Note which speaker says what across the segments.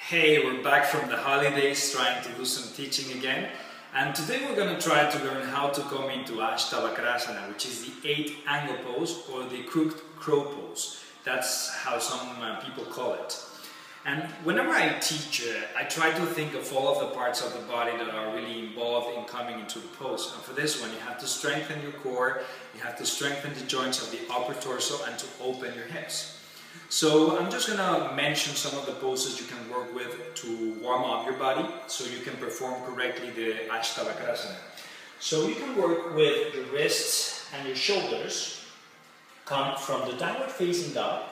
Speaker 1: Hey, we're back from the holidays trying to do some teaching again, and today we're going to try to learn how to come into astavakrasana, which is the 8-angle pose or the crooked crow pose. That's how some people call it. And whenever I teach, I try to think of all of the parts of the body that are really involved in coming into the pose. And for this one, you have to strengthen your core, you have to strengthen the joints of the upper torso, and to open your hips. So I'm just going to mention some of the poses you can work with to warm up your body so you can perform correctly the astavakrasana. So you can work with the wrists and your shoulders. Come from the downward facing dog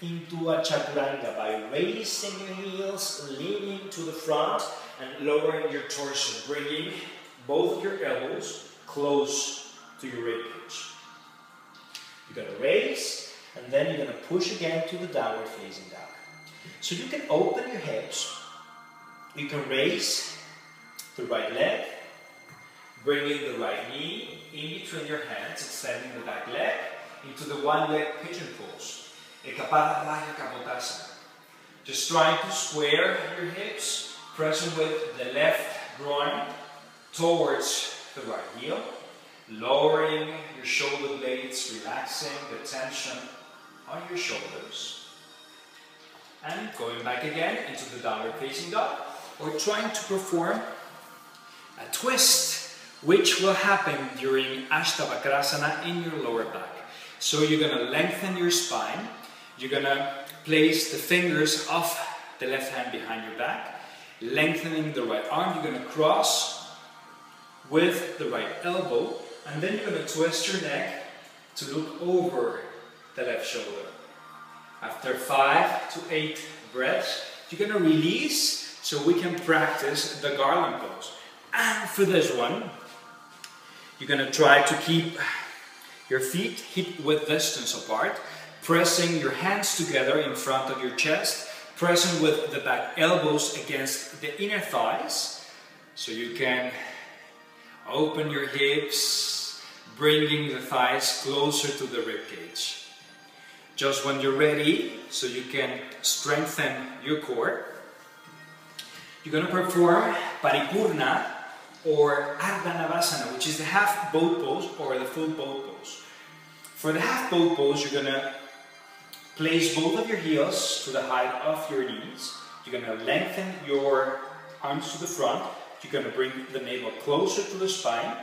Speaker 1: into a chaturanga by raising your heels, leaning to the front and lowering your torso, bringing both of your elbows close to your ribcage. You're going to raise, and then you're going to push again to the downward facing dog. So you can open your hips, you can raise the right leg, bringing the right knee in between your hands, extending the back leg into the one-leg pigeon pose. Just trying to square your hips, pressing with the left groin towards the right heel, lowering your shoulder blades, relaxing the tension on your shoulders, and going back again into the downward facing dog, or trying to perform a twist which will happen during astavakrasana in your lower back. So you're going to lengthen your spine, you're going to place the fingers of the left hand behind your back, lengthening the right arm, you're going to cross with the right elbow, and then you're going to twist your neck to look over the left shoulder. After 5 to 8 breaths, you're going to release so we can practice the garland pose. And for this one, you're going to try to keep your feet hip-width distance apart, pressing your hands together in front of your chest, pressing with the back elbows against the inner thighs, so you can open your hips, bringing the thighs closer to the rib cage. Just when you're ready, so you can strengthen your core, you're going to perform paripurna or ardhanavasana, which is the half boat pose or the full boat pose. For the half boat pose, you're going to place both of your heels to the height of your knees. You're going to lengthen your arms to the front. You're going to bring the navel closer to the spine.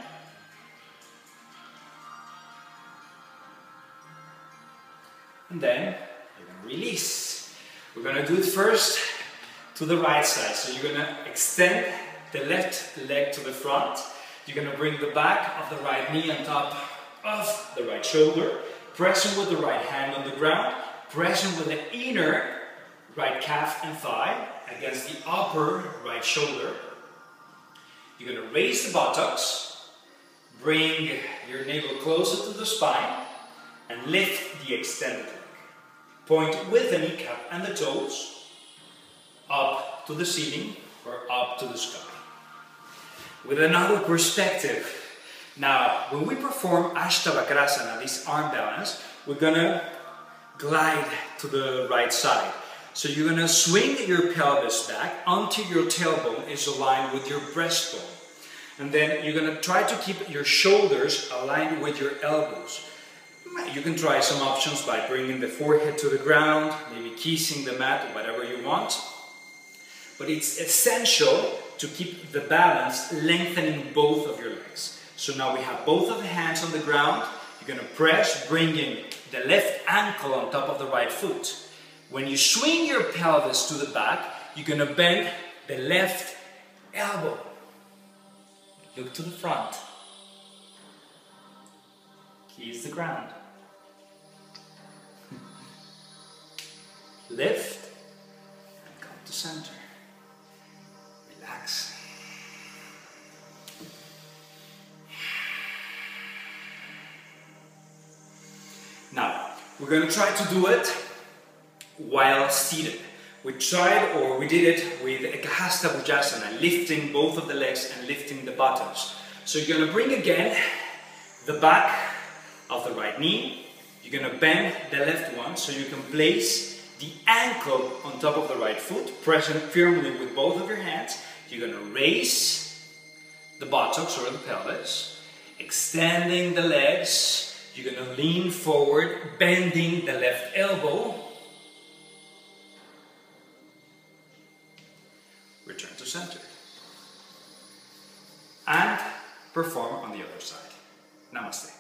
Speaker 1: And then you're going to release. We're going to do it first to the right side. So you're going to extend the left leg to the front. You're going to bring the back of the right knee on top of the right shoulder, pressing with the right hand on the ground, pressing with the inner right calf and thigh against the upper right shoulder. You're going to raise the buttocks, bring your navel closer to the spine, and lift the extended leg. Point with the kneecap and the toes up to the ceiling or up to the sky. With another perspective. Now, when we perform astavakrasana, this arm balance, we're going to glide to the right side. So you're going to swing your pelvis back until your tailbone is aligned with your breastbone. And then you're going to try to keep your shoulders aligned with your elbows. You can try some options by bringing the forehead to the ground, maybe kissing the mat, or whatever you want. But it's essential to keep the balance, lengthening both of your legs. So now we have both of the hands on the ground. You're going to press, bringing the left ankle on top of the right foot. When you swing your pelvis to the back, you're going to bend the left elbow. Look to the front. Kiss the ground. Lift and come to center. Relax. Now, we're going to try to do it while seated. We did it with Ekahasta Bhujasana, lifting both of the legs and lifting the buttocks. So you're going to bring again the back of the right knee. You're going to bend the left one so you can place the ankle on top of the right foot, present firmly with both of your hands. You're going to raise the buttocks or the pelvis, extending the legs. You're going to lean forward, bending the left elbow. Return to center. And perform on the other side. Namaste.